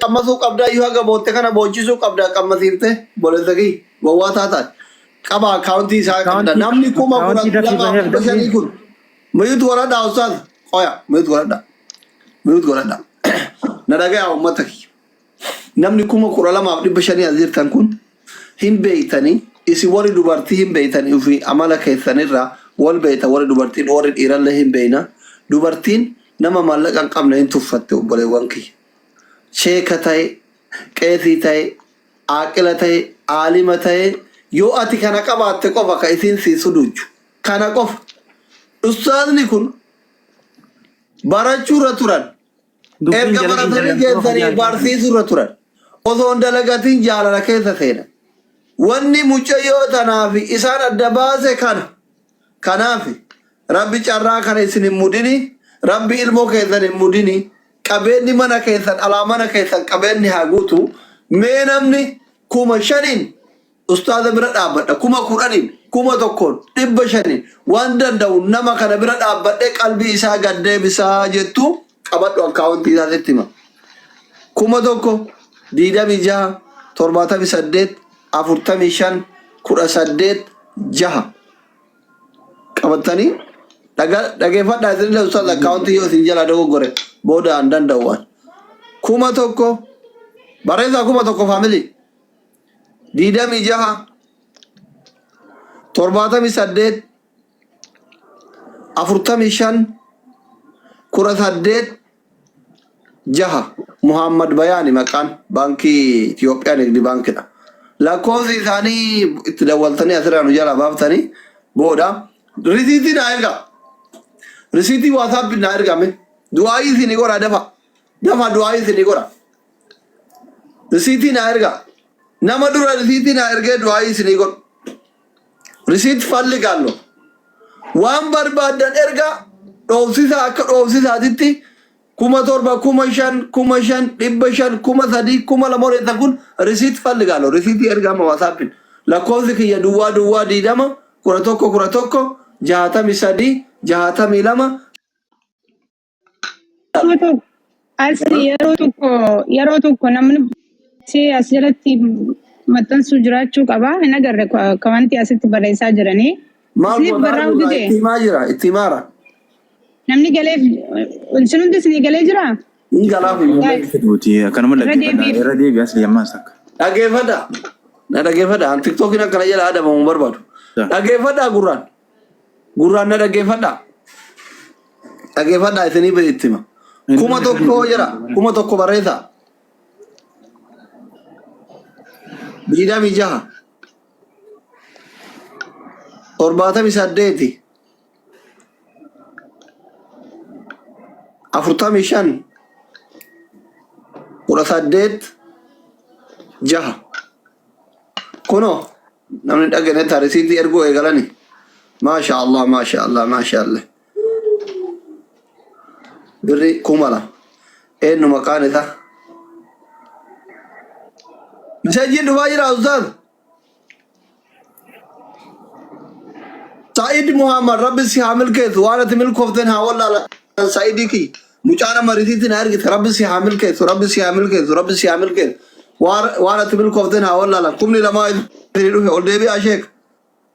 qammasuu qabdaa yoo haga bootte kana boochisuu qabdaa qammasiifte boleessakii gowwaa taataan qaba akaawuntii isaa qabda namni kuma kudha shanii kun muyuutu godhadhaa ustaas qoya muyuutu godhadhaa na dhagayaa uummata kiyya namni kuma 12,500 as jirtan kun hin beeytanii isin warri dubartii hin beeytanii fi amala keessanirraa wal beeyta warri dubartiin warri dhiirallee hin beeyna dubartiin nama maallaqa hin qabne hin tuffatte obboleewwan kiyya sheeka ta'e qeesii ta'e aaqila ta'e aalima ta'e yoo ati kana qabaatte qofa ka isin siisu duuchu kana qofa ustaazni kun barachuurra turan erga baratanii keessanii barsiisuurra turan osoo hin dalagatiin jaalala keessa seenan wanni mucayyoo tanaaf isaan adda baase kanaaf rabbi carraa kana isin hin mudini rabbi ilmoo keessan hin mudini qabeenyi mana keessan alaa mana keessan qabeenyi haa guutu mee namni 5,000 ustaaza bira dhaabbadha 10,000 1,100 waan danda'u nama kana bira dhaabbadhe qalbii isaa gaddee bisaa jettu qabadhu akaawuntii isaa sitti hima 1,100 26 78 45 18 6 qabatanii dhageeffadhaa isinillee ustaaza akaawuntii yoo isin jala dogoggore booda an danda'u waan 1,100 barreessaa 1,100 faamilii 26 78 45 18 6 Muhammad Bayani maqaan baankii Itoophiyaa Nigdi baankidha. Lakkoofsi isaanii itti dawwaltanii asirraan jala baaftanii booda risiitii naa erga. Risiitii WhatsApp naa ergame. Du'aayii isinii godha dafa du'aayii isinii godha. Risiitii naa erga. Nama dura risiitii naa ergee du'aayii isinii godha. Risiit falli gaallo. Waan barbaadan erga dhoofsisaa akka dhoofsisaatitti 7,000 5,000 5,000 5,000 3,000 2,200 kun risiit falli gaallo. Risiitii ergama WhatsAppin. Lakkoofsi kiyya duwwaa 20 11 63 62 yeroo tokko namni as jalatti maxxansuu jiraachuu qaba. Hin agarre kawanti asitti barreessaa jiranii. Maal godhaa itti jira itti maara. Namni galee isin hundi isinii galee jira? Hin galaaf kanuma irra deebi'ee as yammaas akka. Dhageeffadhaa. Na dhageeffadhaa. An TikTokiin akkana jala aadamamu barbaadu. Dhageeffadhaa gurraan na dhageeffadhaa. Dhageeffadhaa isinii itti hima. 1,100 jira 1,100 barreessaa. 26 78 45 18 6 kuno namni dhagene tarisiitii erguu eegalani maasha Allah birri 1,000 eenyu maqaan isaa مسجل دواير أوزان سعيد محمد رب سيحامل كيس وانا تمل كوفتن هاولا سعيدي كي مجانا مريثي نهار كيس رب سيحامل كيس وانا تمل كوفتن هاولا كمني لما يريدو في أولدي بي عشيك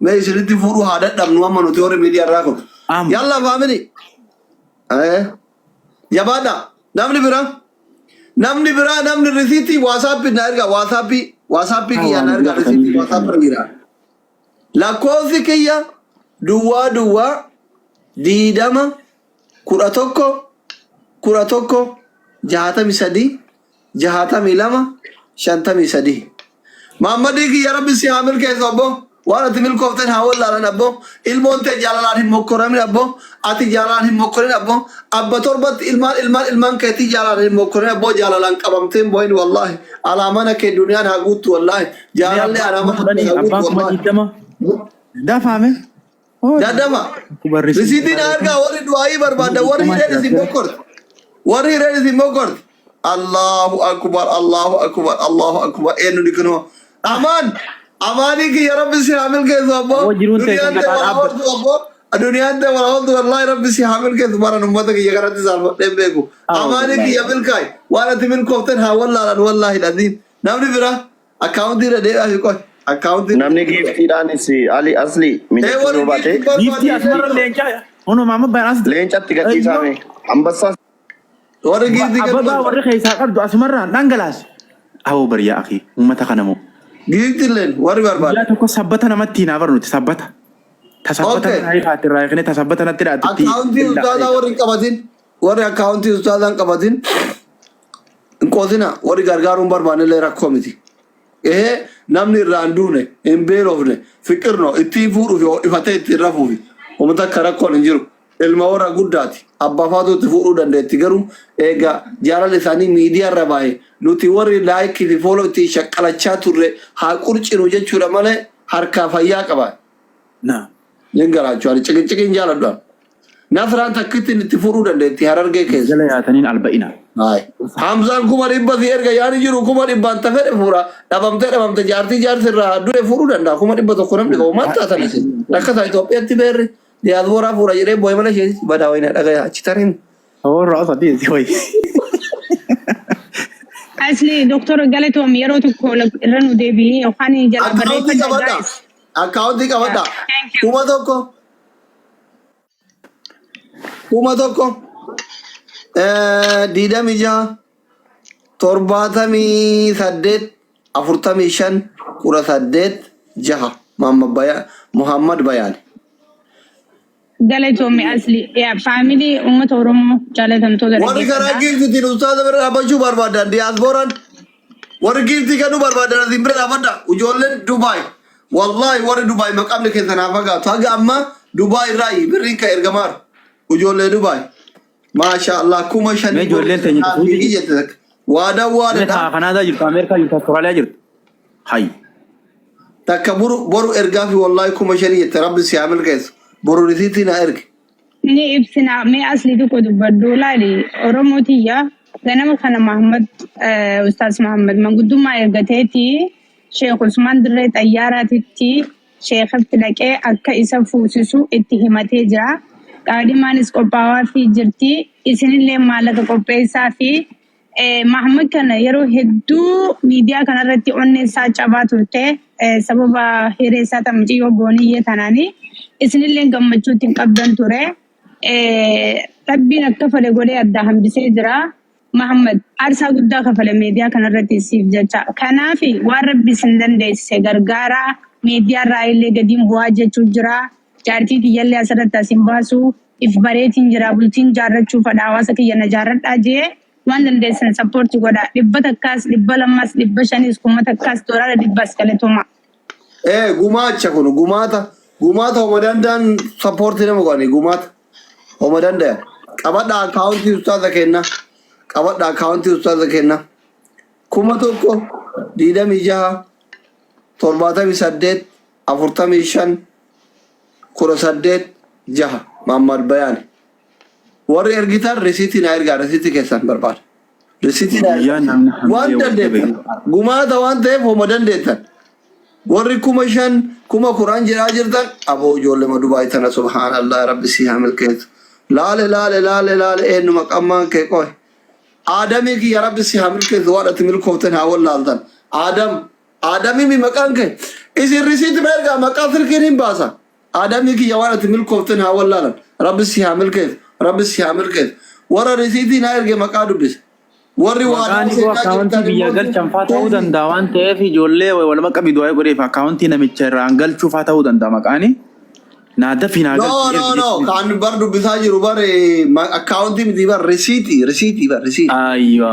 ما يسريتي فورو هادت نمنوا منو تيوري ميديا راكم يلا فامني يبادا namni biraa namni risiitii WhatsApp na erga WhatsApp kiyya na erga risiitii WhatsApp biraa lakkoofsi kiyya duwwaa 20 11 63 62 53 Muhammadi kiyya rabbi si hamil keessa obbo waan ati milkooftan hawallaalan abbo ilmoon ta'e jaalalaan hin mokkораmin abbo ati jaalalaan hin mokkorin abbo abba torbatti ilmaan keetii jaalalaan hin mokkorin abbo jaalalaan qabamteen boyin wallahi alaamana kee duniyaan haa guuttu wallahi jaalalli alaamana haa guuttu wallahi dafaame dadama risiitiin argaa warri du'aayii barbaada warri hireen isin mokkort Allahu akbar eenyu diknoo aman amani ki ya rabbi si hamil ke so abbo duniyan te wala hortu abbo الدنيا أنت والله ربي سيحمل كيف مرة نمتك يا كرات زالفة تبيكو أمانك يا بالكاي وأنا تمين كوفتن والله العظيم نامني برا أكاونتي ردي أشوفك أكاونتي namni giiftiidhaan ali asli miidhagina baatee Gifti asmarra leenca. Ono mama banas. leencatti gadhiisame ambassaas ورا جيتي Ababa warri keessa qabdu asmarra dhangalas. Awo bariya akhi ummata kanamu. جيتي لين ورا برباد Ya tokko sabbata namatti na barnuti sabbata. Tasabbata Okay. na ifati raayikne tasabbata natti dhaatti. أكاونتي أستاذ ورا كباتين ورا أكاونتي أستاذ كباتين قوتنا ورا غارغارون بربان اللي ركومتي إيه نامني راندونه إمبيروفنه فكرنا اتفورو في إفتة ترافوفي ومتى كراكون إنجرو المورا قداتي أبا فاتو تفورو دندة تجارو إيجا جارا لساني ميديا رباي نوتيوري لايك كذي فولو تي شكل شاتورة هاكورش نوجه شورا ماله هركا فيا كبار Na. ينقل أشواري چكين جالا دوان نافران تكتين تفورو دندة تهرر جه كيس Jala yaatanin alba'ina. هاي حمزان كومار إبا ثير كياني جرو كومار إبا تفر فورا دبام تجارتي جارتي راه دو فورو دندا كومار إبا تكونم لكو ما تاتنسي لكن سايتو بيتي بير دي أدورا فورا جري بوي ملا شيء بداوينا لكن أشترين Oh rasa dia sih. Asli doctor galeto miyero to call ranu devi okhani jala أكاونتي كبدا أكاونتي كبدا Thank you. كوما توكو ديدا ميجا ترباتمي سدت أفرتمي شن كورا سدت جها محمد بيان galeto mi asli ya family ummat oromo jalatam to warri karaa giifti ustaaza bira dhaabachuu barbaadan diyaaspooraan warri giifti kanuu barbaadan asiin bira dhaabadha ijoolleen Dubaay wallahi warri Dubaay maqamni keessan haa fagaatu haga amma Dubaay irraa birriin ka ergamaaru ijoollee Dubaay maasha Allah kuma shanii Mee ijoolleen teenya fuudhi. waadaa Ini waadadha tak Kanada jirtu Amerika jirtu Australia jirtu. Hai. takka boru ergaa fi wallahi kuma shanii jette rabbi si haa milkeessu boru risiitii na erge ni ibsina me asli to ko dubaddo lali oromo tiya ganama kana muhammad ustaz muhammad manguduma ergateti sheikh usman dire tayyaratitti sheikh tilaqe akka isa fuusisu itti himate jira qaadimanis qophaawaa fi jirti isinillee maallaqa qopheessaa fi Muhammad kana yeroo hedduu miidiyaa kanarratti onneessaa cabaa turte sababa hireessaa tamciyyoo gooniyyee tanaanii isinillee gammachuutti hin qabdan ture rabbiin akka fale godhee addaa hambisee jira Muhammad aarsaa guddaa kafale miidiyaa kanarratti siif jecha kanaaf waan rabbi isin dandeessise gargaara miidiyaa irraa illee gadiin bu'aa jechuu jira jaartii tiyyallee asirratti asin baasu if bareetiin jira bultiin jaarrachuuf fadha hawaasa kiyya na jaarradhaa jee waan dandeessan sappoortii godha dhibba takkaas dhibba lammas dhibba shanis kuma takkaas doolaara dhibbaas galatuma. gumaacha kun gumaata homa danda'an sappoortii nama godhani gumaata homa danda'an qabadha akaawuntii ustaaza kenna kuma tokko 26 78 45 18 6 Muhammad Bayaan warri ergitan risiitii na ergaa risiitii keessan barbaada risiitii na ergaa waan dandeettan gumaata waan ta'eef homa dandeettan warri kuma shan kuma Quraan jiraa jirtan aboo ijoollee Dubaay tana subhaanallah rabbi si haa milkeessu laale eenyu maqammaan kee qoy aadamii kiyya rabbi si haa milkeessu waan ati milkooftan haa wallaaltan aadamii mi maqaan kee isin risiitii na ergaa maqaa sirkiin hin baasa aadamii kiyya waan ati milkooftan haa wallaalan rabbi si haa milkeessu warra risiitii na erge maqaa dubbise warri Maqaan koo akkaawuntii biyya galchanfaa ta'uu danda'a waan ta'eef ijoollee waluma qabi du'aa godheef akkaawuntii namicha irraan galchuufaa ta'uu danda'a maqaani. Naa dafi naa galchi. No. Kan bar dubbisaa jiru bar akkaawuntii miti bar risiitii. Aywa.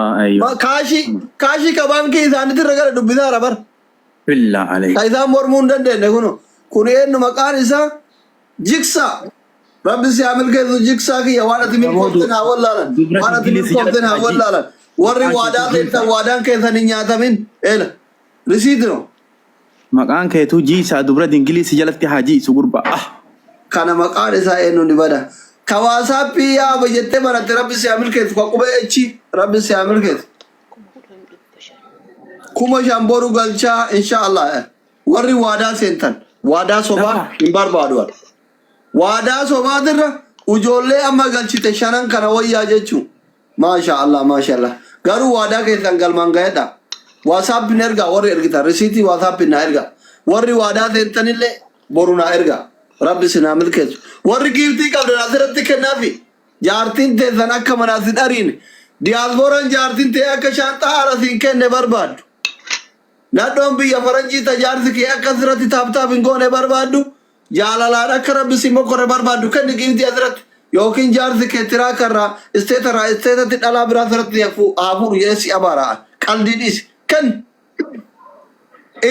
Kaashii ka baankii isaaniitti irra gara dubbisaara bar. Billaa alee. Ka isaan mormuu hin dandeenye kun eenyu maqaan isaa jiksaa. Rabbi si haa milkeessu jiksaa kiyya waan ati milkooftan haa wallaalan. Warri waadaa keessan waadaan keessan hin nyaatamin risiiti no. Maqaan keetuu jiisaa dubra Ingiliisi jalatti haa jiisu gurbaa. Kana maqaan isaa eenyu ni bada. Kawaasappii yaaba jettee baratte rabbi si haa milkeessu ka qubee echi rabbi si haa milkeessu. Kuma shamboru galchaa insha Allah warri waadaa seentan waadaa sobaa hin barbaadu. waadaa sobaatirra ujoollee amma galchite shanan kana wayyaa jechuun maashaallah garuu waadaa keessan galmaan ga'edha. WhatsApp erga warri ergitan risiitii WhatsApp na erga warri waadaa seentanillee boru na erga rabbi sinaa milkeessu warri giiftii qabdan asirratti kennaafi jaartiin teessan akka manaasin dhariin diyaaspooraan jaartiin ta'e akka shaanxaa haarasiin kenne barbaaddu nadhoon biyya faranjii tajaarsi kee akka asirratti taaptaaf hin goone barbaaddu jaalalaan akka rabbi si mokkore barbaaddu kenni giiftii asirratti yookiin jaarsi kee tiraa karraa isteetatti dhalaa biraa asirratti hafuuru jedhesi abaara'an qaldiidhis kan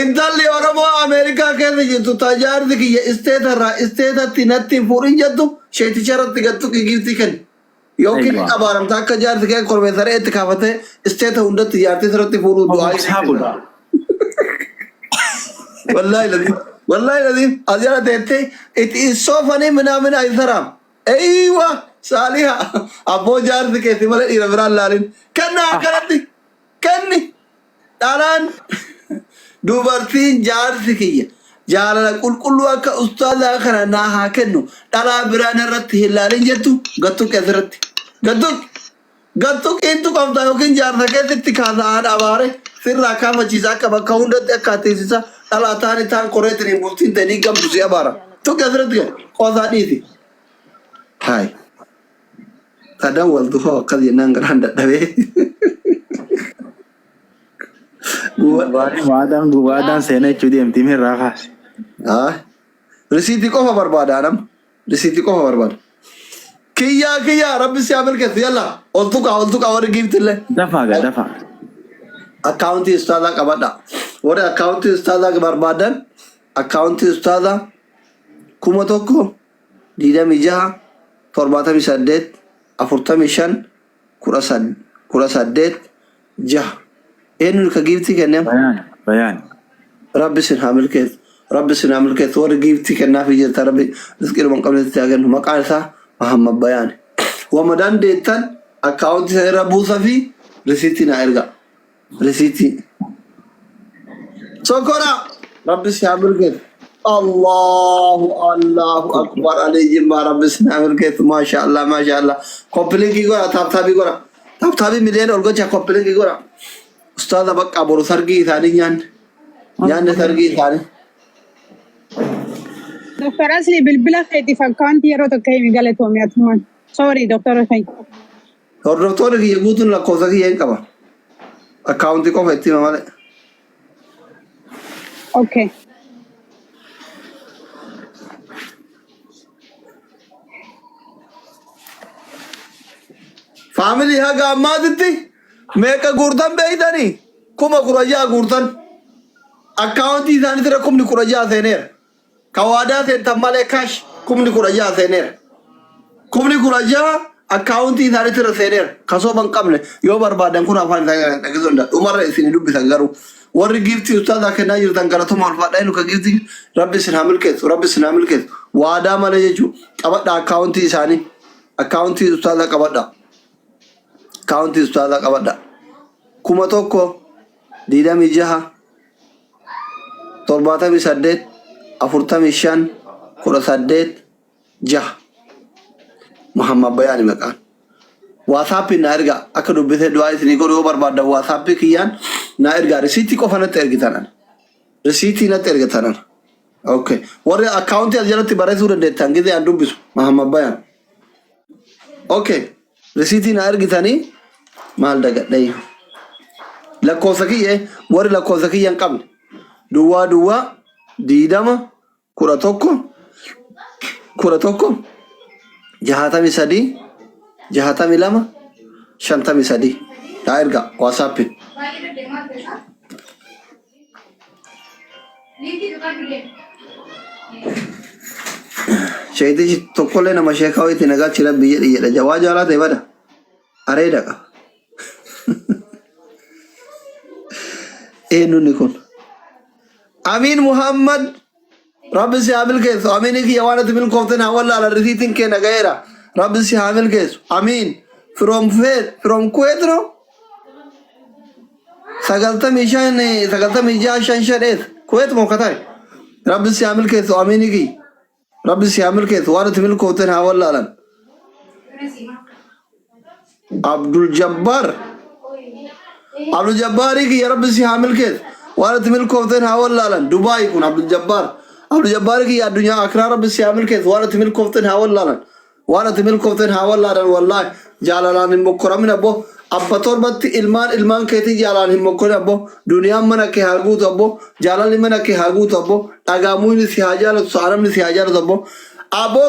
intalli Oromoo Ameerikaa keessa jirtu tajaarsi kiyya isteetatti natti fuudhin jettu sheeticha irratti gattu giiftii kenni yookiin abaaramta akka jaarsi kee korbeessaree itti kaafatee isteeta hundatti jaartii irratti fuudhuu du'aa wallahi lazim azira teete it is so funny ምናምን አይሰራም አይዋ ሳሊሃ አቦ ጃርስ ከቲ ማለት ይረብራል ላልን ከና ከረቲ ከኒ ዳላን ዱበርቲን ጃርስ ከየ ጃላላ ቁልቁሉ አከ ኡስታዝ አከራና ሀከኑ ዳላ ብራን ረቲ ሂላልን ጀቱ ገቱ ከዝረቲ ገቱ ከንቱ ቆምታ ዮኪን ጃርስ ከቲ ካዛ አባሬ ሲራ ካመቺሳ ከበካ ሁንደት አካቴሲሳ ዳላታን ታን ኮሬትኒ ሙልቲን ተኒ ገምቱ ሲያባራ ቱ ከዝረት ቆዛዲቲ ሃይ ተደወልቱ ፎቅ ከዚናን ግራንዳ ደቤ gubaadaan seenaa jechuun deemtimee raafaas. Risiitii qofa barbaada. Kiyyaa rabbi si milkeessu yalla ol tuqa warri giiftillee. Dafaa. Akkaawuntii ustaazaa qabadha. Warri akkaawuntii ustaazaa barbaadan akkaawuntii ustaazaa 1,026 78 45 18 eenyu ka giiftii kennem bayaan rabbi sin hamilkees warri giiftii kennaaf jirta rabbi rizqiidhuman qabnetti agannu maqaan isaa Muhammad Bayaan wama dandeettan akkaawuntii isa irra buusa fi risiitii na erga risiitii sokora rabbi sin hamilkees Allahu akbar alayhi ma rabbi sin hamilkees maashaallah kompilingi gora taaptaabii miliyoona ol gocha kompilingi gora ustaza bakka boru sargi isaanii nyaanne sargi isaanii. Doktor Asli bilbila keetiif akkaawuntii yeroo tokko himi galatoomii atumaan. Sorry doktora Fayi. Hordoftoonni kiyya guutuun lakkoofsa kiyya hin qaba. Akkaawuntii qofa itti hima malee. Okay. Family haga ammaatitti meeqa guurtan beeytanii kuma kurajaa guurtan akkaawuntii isaanii tira kumni kurajaa seeneera ka waadaa seentan malee kaash kumni kurajaa seeneera kumni kurajaa akkaawuntii isaanii tira seeneera kasoo ban qabne yoo barbaadan kun afaan isaa dhageessoo nda dhumarra isin dubbisan garuu warri giiftii ustaazaa kennaa jirtan galatuma ulfaadhaa inu ka giiftii rabbi sin haa milkeessu waadaa malee jechuu qabadha akkaawuntii isaanii akkaawuntii ustaazaa qabadha akkaawuntii ustaazaa qabadha 1,026 78 45 18 6 Muhammad Bayaan maqaan WhatsApp na erga akka dubbise du'aa isinii godhuu barbaadda WhatsApp kiyyaan na erga risiitii qofa natti ergitanan okay warri akkaawuntii as jalatti barreessuu dandeettan gizee an dubbisu Muhammad Bayaan okay risiitii na ergitanii maal dagadhayu lakkoofsa kiyya warri lakkoofsa kiyya hin qabne duwwaa 20 11 63 62 53 yaa erga WhatsApp sheetichi tokkollee nama sheekaa wayitti nagaa chira biyya dhiyyadha jawaa jaalaa ta'e bada areeda qaba eenyuun kun Amin Muhammad Rabbi si hamil keesu Amin iki yawanati min koften hawalla ala risitin ke nagaera Rabbi si hamil keesu Amin from Kuwait no sagalta mishan shadet Kuwait mo katay Rabbi si hamil keesu Amin iki ربي سيعمل كيف وانا تملكه تنها ولا لا عبد الجبار عبد الجبار يا ربي سيعمل كيف وانا تملكه تنها ولا لا دبي يكون عبد الجبار يا الدنيا اكرا ربي سيعمل كيف وانا تملكه تنها ولا لا وانا تملكه تنها ولا لا والله جالالان المكرم من ابو أبا تربت إلمان كتي جالان هم مكون أبو دنيا منا كهارجوت أبو جالان منا كهارجوت أبو أقامون سياجال سارم سياجال أبو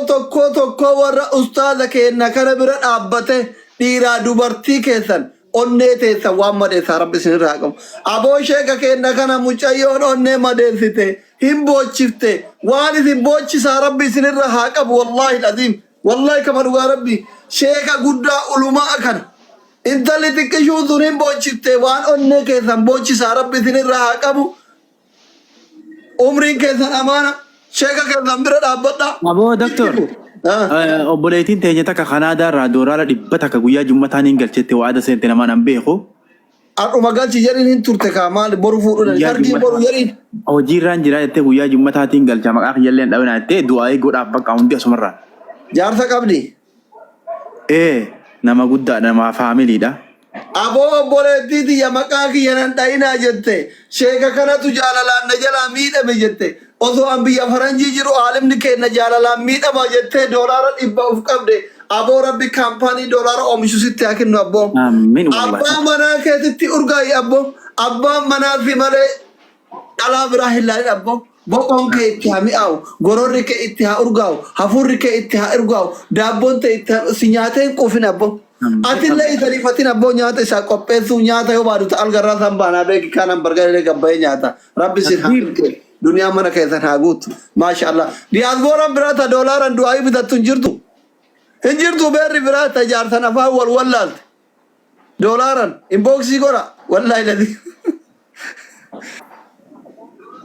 تكو ورا أستاذ كأنك برا أبته تيرا دوبرتي كيسن أنne تيسا وامده سارب بسني راكم أبو شيء كأنك أنا مچايون أنne مدين سته هم بوچفته واني هم بوچ سارب بسني راكم والله العظيم والله كمروا ربي شيء كقدرة علماء كان انت اللي تكشو ذنين بوچفته وان أنne كيسن بوچ سارب بسني راكم عمرين كيسن أمانة شيء كأنك برا أبدا أبو دكتور obboleettiin teenya takka Kanaadaa irraa doolaara 100 takka guyyaa jummataan hin galchette waada seente namaan an beeku. Aduma galchi jedhin hin turte ka maal boru fuudhuudhaan sargii boru jedhin. Hojiirraan jira jettee guyyaa jummataatiin galcha maqaa kiyyalleen dhabina jettee du'aa godhaaf bakka hundi asumarraa. Jaarsa qabdi. Nama guddaa nama faamiliidha. Aboo obboleettiiti ya maqaa kiyyanan dhayinaa jette sheeka kanatu jaalalaan na jalaa miidhame jette. Osoo an biyya faranjii jiru aalimni kenna jaalalaan miidhama jettee doolaara 100 uf qabde aboo rabbi kaampaanii doolaara oomishu sitti haa kennu abboo. Abbaa manaa keetitti urgaayi abboo. Abbaan manaa fi malee dhalaa biraa hin laalin abboo. Boqoon kee itti haa mi'aawu. Gororri kee itti haa urgaawu. Hafuurri kee itti haa urgaawu. Daabboon ta'e itti si nyaateen quufin abboo. Atillee isanii fatiin abboo nyaata isaa qopheessuu nyaata yoo baadu ta'al garraa san baanaa beeki kanan bargalee gabbayee nyaata. Rabbi si haa milkee. Dunia mana kaisan hagut, masya Allah. Diaspora berata dolaran dua ibu datun jirtu, injirtu beri berata jartan apa wal dolaran inboxi gora, wallahi lagi.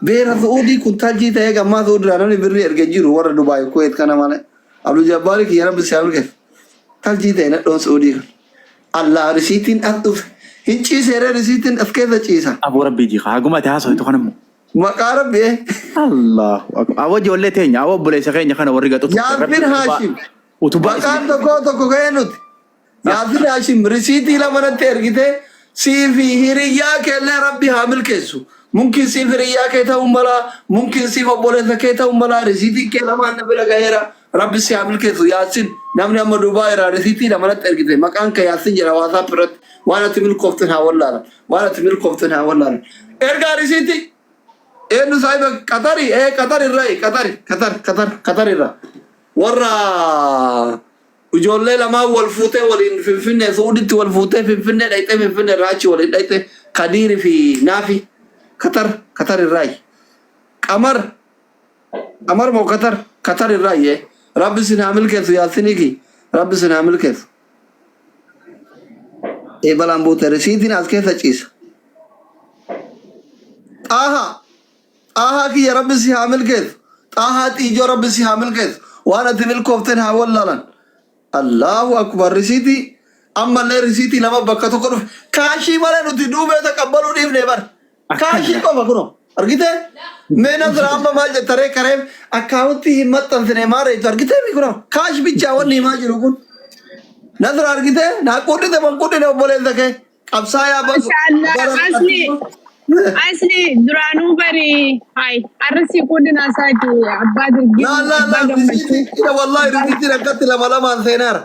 Berat Saudi kuntal jita ya gamma Saudi rana ni beri erga jiru warra Dubai Kuwait kana mana. Abdul Jabbar ki yana bisa ke, tal jita ya don Saudi. Allah risitin atuf, hinci sere risitin afkeda cisa. Abu Rabbi ji, aku mati haso itu kan mu. Makarab ya. Allah. Awak jual tenya, awak boleh sekenya kan warga tu. Yasir Hashim. Makan toko kaya nut. Yasir Hashim. Risiti la mana ter kita. Sifi hiriya ke le Rabbi hamil kesu. Mungkin sifi hiriya ke ta umbala. Mungkin sifi boleh ke ta umbala. Risiti ke la mana bela gaya Rabbi si hamil kesu. Yasin. Namanya Dubai ra risiti la mana ter kita. Makan ke Yasin jara wasa perat. Wana timil koftan hawallar. Wana timil koftan hawallar. Erga risiti. Enu sahiba Qatari Qatari rai Qatari ra warra ujolle lama wal fute walin finfinne Saudi wal fute finfinne daite finfinne rachi walin daite Kadiri fi nafi Qatari rai Amar mo Qatari rai Rabbi sin hamil kesu yasini ki Rabbi sin hamil kesu balam bote resitin aske sachis آها كي يا رب سي عامل كيف تيجو رب سي عامل كيف وانا تمل كوفتن هاولا الله اكبر رسيتي اما لا رسيتي لما بكتو كرو كاشي مالا نتي دوبه تقبلوا نيم نيبر كاشي کو بكرو ارغيته मैं नजर आम माल तरे करे अकाउंट हिम्मत तंसने मारे तो ارغيته बिकरो काश बिचावन निमा जरुकुन नजर ارغيته ना कोटे ते बंकोटे ने बोले दके अब साया बस Asli duranu bari hai arsi kudina saki abadir لا رزيتي والله رزيتي لقت لما لما سينار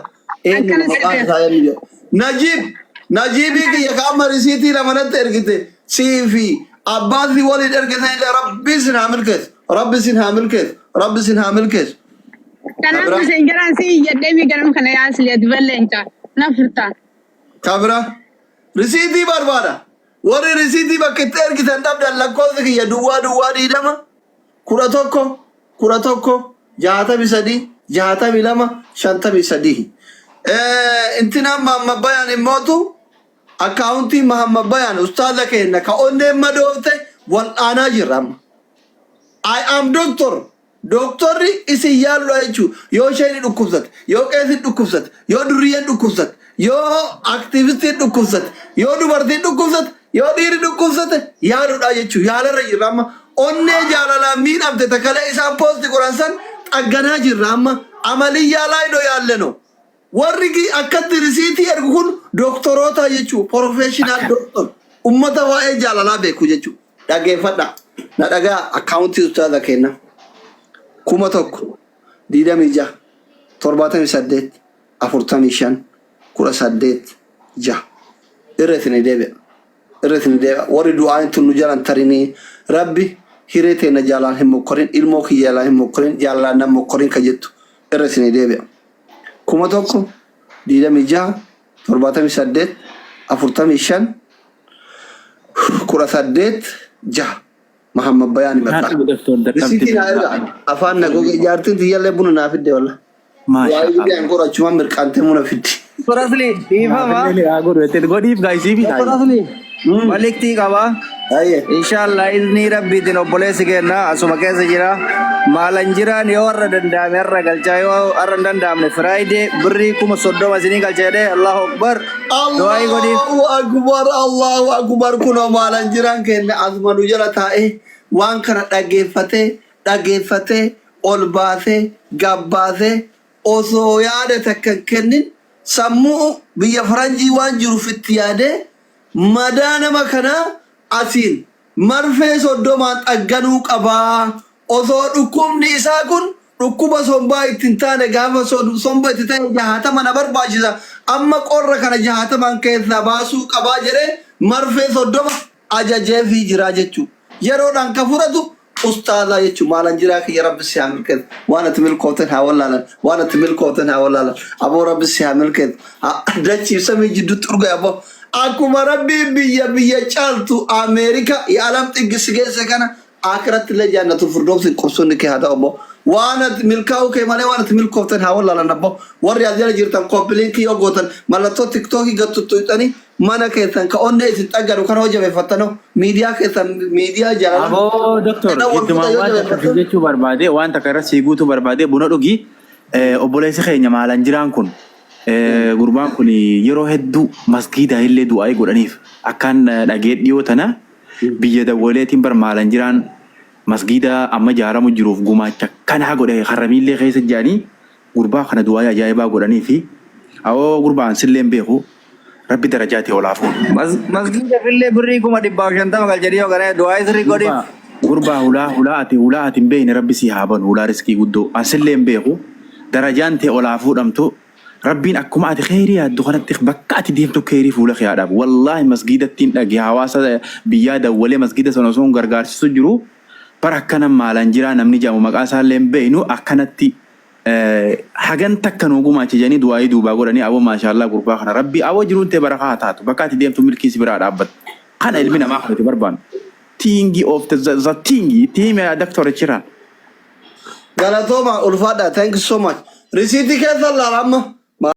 نجيبي كي يقام رزيتي لما نتر كده سيفي عباسي ولد اركسين ربي سنعمل كيس ربي سنعمل كيس كلام سنجران سي يدمي كلام خنا asli ادبل انت نفرتا كبرا رزيتي باربارا Warri risiti bakka itti ergitan dhabdan lakkoofsi kiyya duwwaa diidama 11 63 62 53 intinaan Mahammad Bayaan immootu akkaawuntii Mahammad Bayaan ustaaza kenna ka onneen madoofte wal aanaa jirra amma. I am doctor. Doktorri isin yaallu jechuun yoo isheen dhukkubsate yoo qeessin dhukkubsate yoo duriyyeen dhukkubsate yoo aktiivistiin dhukkubsate yoo dubartiin dhukkubsate yoo dhiirri dhukkubsate yaaluudha jechuun yaalarra jirra amma onnee jaalalaan miidhamte takkalee isaan poosti qoran san xagganaa jirra amma amaliyyaa laayidoo yaalle no. Warri akkatti risiitii ergu kun doktoroota jechuun professional doctor ummata waa'ee jaalalaa beeku jechuudha. Dhaggeeffadha. Na dhagaa akkaawuntii ustaaza kenna. 1,000 26 78 45 18 6 irreetini deebi'a. Irreetini deebi'a. Warri du'aan tun nu jalan tarinii rabbi hiree teena jaalaan hin mokkorin ilmoo kiyya jaalaan hin mokkorin jaalaan nan mokkorin ka jettu irreetini deebi'a. 1,000 26 78 45 18 6 Muhammad Bayani Bakar. Risitiin afaan nagoge jaartin tiyyalle bunu naa fidde walla. Waa'ee biyya ankora chuma mirqante muna fidde. Korafli ifama. Godhiif gaayisii fi Korafli. Malikti qaba. Ayye. Inshallah izni rabbiitiin obboleessi kenna asuma keessa jira. Maalan jiraan yoo warra danda'ame har'a galchaa yoo har'a hin danda'amne Friday birrii 30 isinii galcha jedhee Allahu Akbar. Du'aayi godhiif. Allahu Akbar kunoo maalan jiraan kenna asuma nu jala taa'ee waan kana dhaggeeffatee ol baasee gabbaasee osoo yaada takka kennin sammuu biyya faranjii waan jiruuf itti yaadee madaa nama kanaa asiin marfee 30 xagganuu qabaa. Osoo dhukkubni isaa kun dhukkuba sombaa ittiin taane gaafa somba itti ta'e 60 na barbaachisa. Amma qorra kana 60 keessaa baasuu qabaa jedhee marfee 30 ajajee fi jiraa jechuudha. Yeroodhaan ka fudhatu ustaazaa jechuudha. Maalan jiraa kiyya rabbi si haa milkeessu. Waan ati milkooftan haa wallaalan. Waan ati milkooftan haa wallaalan. Aboo rabbi si haa milkeessu. Dachiif samii jidduutti urga'e aboo. Akkuma rabbii biyya caaltu Ameerika yaalam xiggisi geesse kana akhiratti illee jaannatu firdoosi qobsoonni kee haa ta'u aboo. Waan ati milkaa'uu kee malee waan ati milkooftan haa wallaalan aboo. Warri as jala jirtan koppiliinkii yoo gootan mallattoo tiktookii gattuttuyxanii mana keessan ka onne isin xagganu kana hojjabeeffattanoo miidiyaa keessan miidiyaa jaalala. Aboo doktor ittuma waan takka jechuu barbaade waan takka irra siiguutu barbaade buna dhugi obboleessi keenya maalan jiraan kun gurbaan kun yeroo hedduu masgiida illee du'aa godhaniif akkaan dhagee dhiyoo tana biyya dawwaleetiin bar maalan jiraan masgiida amma jaaramu jiruuf gumaacha kana godhe haramiillee keessa jaanii gurbaa kana du'aa ajaa'ibaa godhanii fi awoo gurbaan silleen beeku rabbi darajaati olaafu. Masgiida fillee birrii 150 galchanii yoo gara du'aa isri godhiif. Gurbaa hulaa ati beeyne rabbi si haaban hulaa riskii guddoo asilleen beeku darajaan ta'e olaafuu dhamtu rabbiin akkuma ati khayrii yaaddu kanatti bakka ati deemtu khayrii fuula khiyaadhaaf wallahi masgiidattiin dhagi hawaasa biyyaa dawwalee masgiida sana osoo gargaarsisu jiru bara akkana maalan jiraa namni jaamu maqaa isaallee beeynu akkanatti hagan takka nu gumaache janii du'aa duubaa godhanii aboo maashaallah gurbaa kana rabbi aboo jiruun ta'e barakaa taatu bakka ati deemtu milkiisi biraa dhaabbat kana ilmi namaa kanatti barbaadu. Tingi of the tingi team doctor chira. Galatoma ulfada, thank you so much. Risiti kesa la lama.